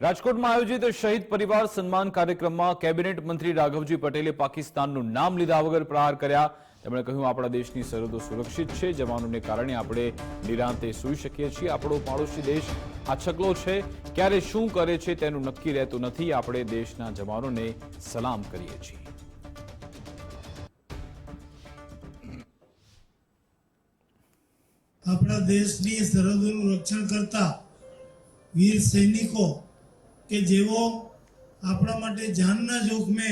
રાજકોટમાં આયોજિત શહીદ પરિવાર સન્માન કાર્યક્રમમાં કેબિનેટ મંત્રી રાઘવજી પટેલે પાકિસ્તાનનું નામ લીધા વગર પ્રહાર કર્યા। તેમણે કહ્યું, આપણા દેશની સરહદો સુરક્ષિત છે, જવાનોને કારણે આપણે નિરાંતે સૂઈ શકીએ છીએ। આપણો પાડોશી દેશ આછકલો છે, ક્યારે શું કરે છે તેનું નક્કી રહેતું નથી। આપણે દેશના જવાનોને સલામ કરીએ છીએ। આપણા દેશની સરહદોનું રક્ષણ કરતા વીર સૈનિકો કે જેઓ આપણા માટે જાનના જોખમે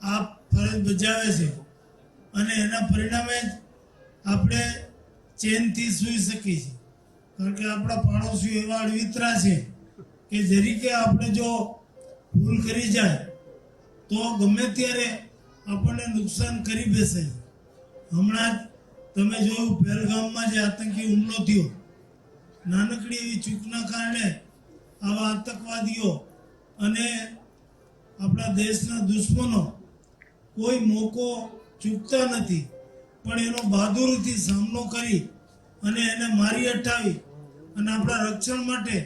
આ ફરજ બજાવે છે અને એના પરિણામે જ આપણે ચેનથી સૂઈ શકીએ છીએ, કારણ કે આપણા પાડોશીઓ એવા અળવિતરા છે કે જરીકે આપણે જો ભૂલ કરી જાય તો ગમે ત્યારે આપણને નુકસાન કરી બેસે। હમણાં જ તમે જોયું પહેલગામમાં જે આતંકી હુમલો થયો, નાનકડી એવી ચૂકના કારણે આવા આતંકવાદીઓ અને આપણા દેશના દુશ્મનો કોઈ મોકો ચૂકતા નથી, પણ એનો બહાદુરીથી સામનો કરી અને એને મારી હટાવી અને આપણા રક્ષણ માટે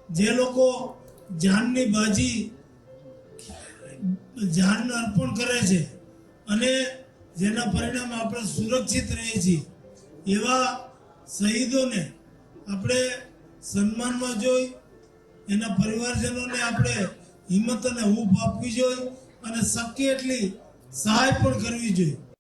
જે લોકો જાનની બાજી જાન અર્પણ કરે છે અને જેના પરિણામે આપણે સુરક્ષિત રહીએ છીએ, એવા શહીદોને આપણે સન્માનમાં જોઈ, એના પરિવારજનોને આપણે હિંમત અને હૂંફ આપવી જોઈએ અને શક્ય એટલી સહાય પણ કરવી જોઈએ।